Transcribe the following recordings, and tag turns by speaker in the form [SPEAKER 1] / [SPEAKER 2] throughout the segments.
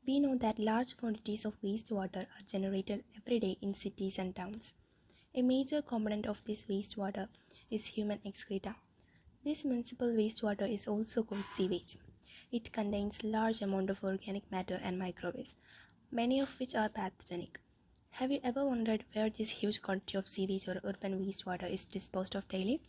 [SPEAKER 1] We know that large quantities of wastewater are generated every day in cities and towns. A major component of this wastewater is human excreta. This municipal wastewater is also called sewage. It contains large amount of organic matter and microbes, many of which are pathogenic. Have you ever wondered where this huge quantity of sewage or urban wastewater is disposed of daily?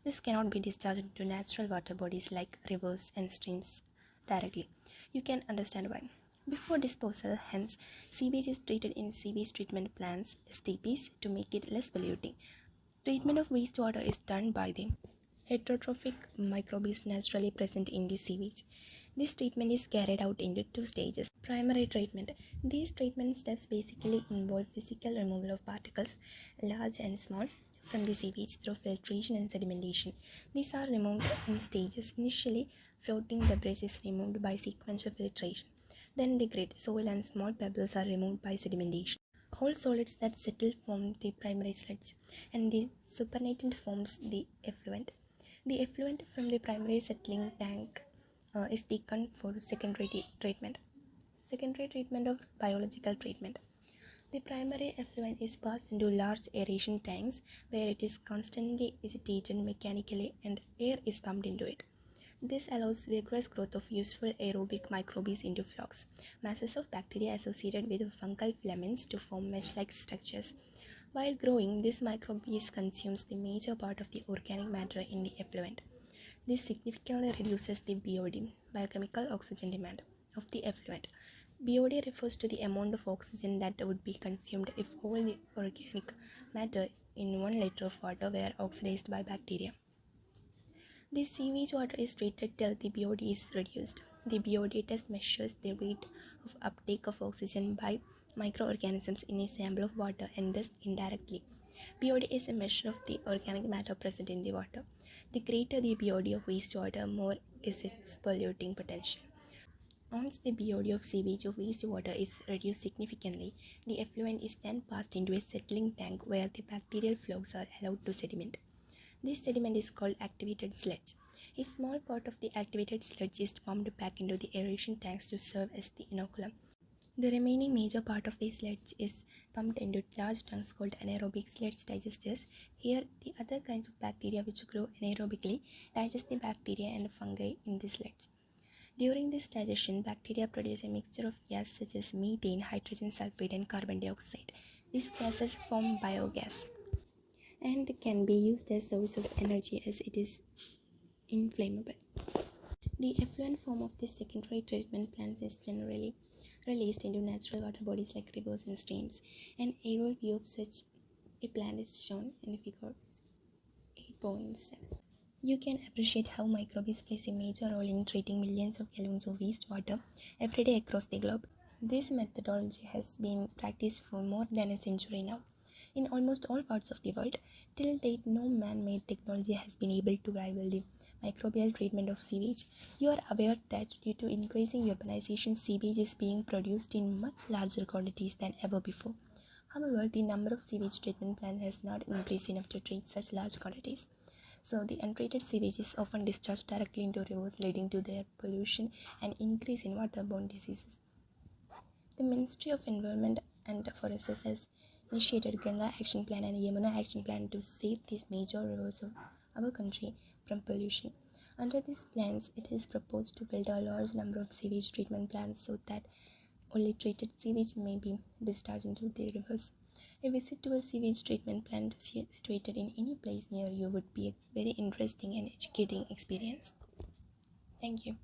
[SPEAKER 1] This cannot be discharged into natural water bodies like rivers and streams directly. You can understand why. Before disposal, hence, sewage is treated in sewage treatment plants (STPs) to make it less polluting. Treatment of wastewater is done by the heterotrophic microbes naturally present in the sewage. This treatment is carried out into two stages. Primary treatment. These treatment steps basically involve physical removal of particles, large and small, from the sewage through filtration and sedimentation. These are removed in stages. Initially, floating debris is removed by sequential filtration. Then the grit, soil and small pebbles are removed by sedimentation. Whole solids that settle form the primary sludge, and the supernatant forms the effluent. The effluent from the primary settling tank is taken for secondary treatment. Secondary treatment of biological treatment. The primary effluent is passed into large aeration tanks where it is constantly agitated mechanically and air is pumped into it. This allows vigorous growth of useful aerobic microbes into flocks, masses of bacteria associated with fungal filaments to form mesh-like structures. While growing, this microbes consumes the major part of the organic matter in the effluent. This significantly reduces the BOD, biochemical oxygen demand, of the effluent. BOD refers to the amount of oxygen that would be consumed if all the organic matter in 1 liter of water were oxidized by bacteria. The sewage water is treated till the BOD is reduced. The BOD test measures the rate of uptake of oxygen by microorganisms in a sample of water and thus indirectly. BOD is a measure of the organic matter present in the water. The greater the BOD of wastewater, more is its polluting potential. Once the BOD of sewage or wastewater is reduced significantly, the effluent is then passed into a settling tank where the bacterial flocs are allowed to sediment. This sediment is called activated sludge. A small part of the activated sludge is pumped back into the aeration tanks to serve as the inoculum. The remaining major part of the sludge is pumped into large tanks called anaerobic sludge digesters. Here, the other kinds of bacteria which grow anaerobically digest the bacteria and fungi in the sludge. During this digestion, bacteria produce a mixture of gas such as methane, hydrogen sulfide, and carbon dioxide. These gases form biogas and can be used as source of energy as it is inflammable. The effluent form of this secondary treatment plants is generally released into natural water bodies like rivers and streams. An aerial view of such a plant is shown in figure 8.7. You can appreciate how microbes plays a major role in treating millions of gallons of wastewater every day across the globe. This methodology has been practiced for more than a century now. In almost all parts of the world, till date no man-made technology has been able to rival the microbial treatment of sewage. You are aware that due to increasing urbanization, sewage is being produced in much larger quantities than ever before. However, the number of sewage treatment plants has not increased enough to treat such large quantities. So the untreated sewage is often discharged directly into rivers, leading to their pollution and increase in waterborne diseases. The Ministry of Environment and Forests has initiated Ganga Action Plan and Yamuna Action Plan to save these major rivers of our country from pollution. Under these plans, it is proposed to build a large number of sewage treatment plants so that only treated sewage may be discharged into the rivers. A visit to a sewage treatment plant situated in any place near you would be a very interesting and educating experience. Thank you.